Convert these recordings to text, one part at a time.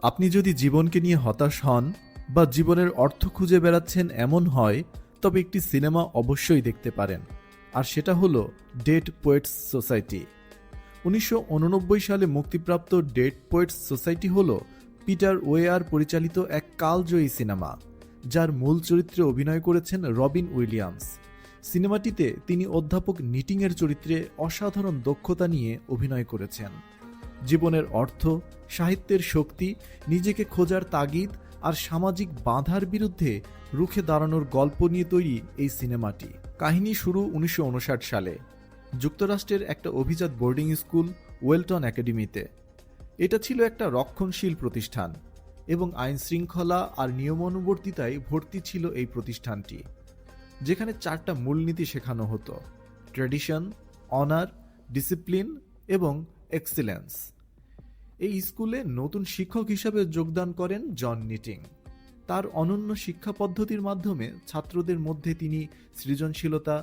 আপনি যদি জীবনকে নিয়ে হতাশ হন বা জীবনের অর্থ খুঁজে বেড়াচ্ছেন এমন হয়, তবে একটি সিনেমা অবশ্যই দেখতে পারেন, আর সেটা হলো ডেড পোয়েটস সোসাইটি। 1989 সালে মুক্তিপ্রাপ্ত ডেড পোয়েটস সোসাইটি হল পিটার ওয়েয়ার পরিচালিত এক কালজয়ী সিনেমা, যার মূল চরিত্রে অভিনয় করেছেন রবিন উইলিয়ামস। সিনেমাটিতে তিনি অধ্যাপক নিটিংয়ের চরিত্রে অসাধারণ দক্ষতা নিয়ে অভিনয় করেছেন। জীবনের অর্থ, সাহিত্যের শক্তি, নিজেকে খোঁজার তাগিদ আর সামাজিক বাধার বিরুদ্ধে রুখে দাঁড়ানোর গল্প নিয়ে তৈরি এই সিনেমাটি। কাহিনী শুরু 1959 সালে যুক্তরাষ্ট্রের একটা অভিজাত বোর্ডিং স্কুল ওয়েলটন একাডেমিতে। এটা ছিল একটা রক্ষণশীল প্রতিষ্ঠান এবং আইন শৃঙ্খলা আর নিয়মানুবর্তিতায় ভর্তি ছিল এই প্রতিষ্ঠানটি, যেখানে 4টা মূলনীতি শেখানো হতো: ট্র্যাডিশন, অনার, ডিসিপ্লিন এবং এক্সিলেন্স। এই স্কুলে নতুন শিক্ষক হিসাবে যোগদান করেন জন নিটিং। তার অনন্য শিক্ষা পদ্ধতির মাধ্যমে ছাত্রদের মধ্যে তিনি সৃজনশীলতা,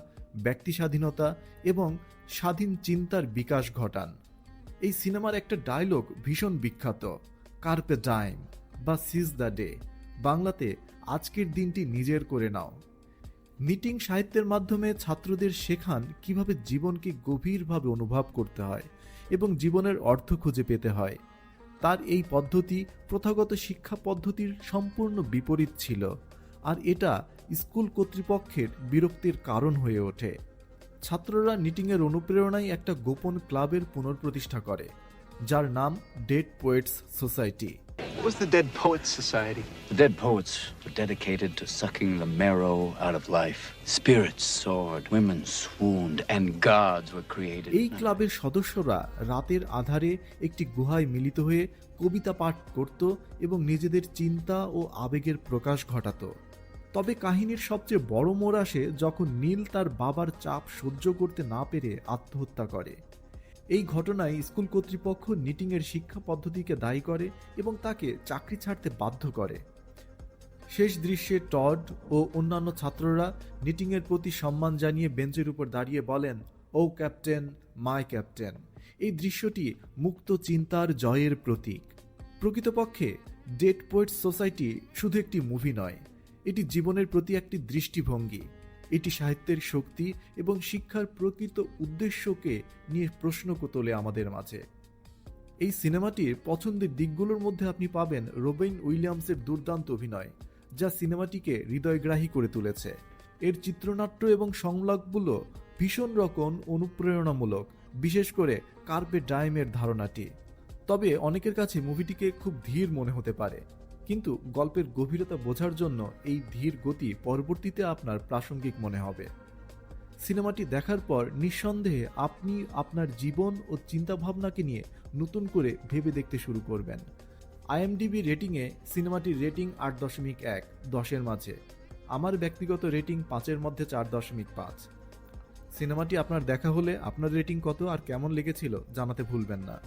ব্যক্তি স্বাধীনতা এবং স্বাধীন চিন্তার বিকাশ ঘটান। এই সিনেমার একটা ডায়লগ ভীষণ বিখ্যাত, কার্পে ডাইম বা সিজ দ্য ডে, বাংলাতে আজকের দিনটি নিজের করে নাও। নিটিং সাহিত্যের মাধ্যমে ছাত্রদের শেখান কিভাবে জীবনকে গভীরভাবে অনুভব করতে হয় এবং জীবনের অর্থ খুঁজে পেতে হয়। তার এই পদ্ধতি প্রথাগত শিক্ষা পদ্ধতির সম্পূর্ণ বিপরীত ছিল, আর এটা স্কুল কর্তৃপক্ষের বিরক্তির কারণ হয়ে ওঠে। ছাত্ররা নিটিংয়ের অনুপ্রেরণায় একটা গোপন ক্লাবের পুনঃপ্রতিষ্ঠা করে, যার নাম dead poets society. What was the Dead Poets Society? The dead poets were dedicated to sucking the marrow out of life. Spirits soared, women swooned, and gods were created. এই ক্লাবের সদস্যরা রাতের আধারে একটি গুহায় মিলিত হয়ে কবিতা পাঠ করত এবং নিজেদের চিন্তা ও আবেগের প্রকাশ ঘটাত। তবে কাহিনীর সবচেয়ে বড় মোড় আসে যখন নীল তার বাবার চাপ সহ্য করতে না পেরে আত্মহত্যা করে। এই ঘটনায় স্কুল কর্তৃপক্ষ নিটিংয়ের শিক্ষা পদ্ধতিকে দায়ী করে এবং তাকে চাকরি ছাড়তে বাধ্য করে। শেষ দৃশ্যে টড ও অন্যান্য ছাত্ররা নিটিংয়ের প্রতি সম্মান জানিয়ে বেঞ্চের উপর দাঁড়িয়ে বলেন, ও ক্যাপ্টেন, মাই ক্যাপ্টেন। এই দৃশ্যটি মুক্ত চিন্তার জয়ের প্রতীক। প্রকৃতপক্ষে ডেড পোয়েটস সোসাইটি শুধু একটি মুভি নয়, এটি জীবনের প্রতি একটি দৃষ্টিভঙ্গি। এটি সাহিত্যের শক্তি এবং শিক্ষার প্রকৃত উদ্দেশ্যকে নিয়ে প্রশ্ন তোলে আমাদের মাঝে। এই সিনেমাটির পছন্দের দিকগুলোর মধ্যে আপনি পাবেন রবিন উইলিয়ামসের দুর্দান্ত অভিনয়, যা সিনেমাটিকে হৃদয়গ্রাহী করে তুলেছে। এর চিত্রনাট্য এবং সংলাপগুলো ভীষণ রকম অনুপ্রেরণামূলক, বিশেষ করে কার্পে ডাইমের ধারণাটি। তবে অনেকের কাছে মুভিটিকে খুব ধীর মনে হতে পারে, কিন্তু গল্পের গভীরতা বোঝার জন্য এই ধীর গতি পরবর্তীতে আপনার প্রাসঙ্গিক মনে হবে। সিনেমাটি দেখার পর নিঃসন্দেহে আপনি আপনার জীবন ও চিন্তাভাবনাকে নিয়ে নতুন করে ভেবে দেখতে শুরু করবেন। আইএমডিবি রেটিংয়ে সিনেমাটির রেটিং 8.1, 10-এর মাঝে। আমার ব্যক্তিগত রেটিং 5-এর মধ্যে 4.5। সিনেমাটি আপনার দেখা হলে আপনার রেটিং কত আর কেমন লেগেছিল জানাতে ভুলবেন না।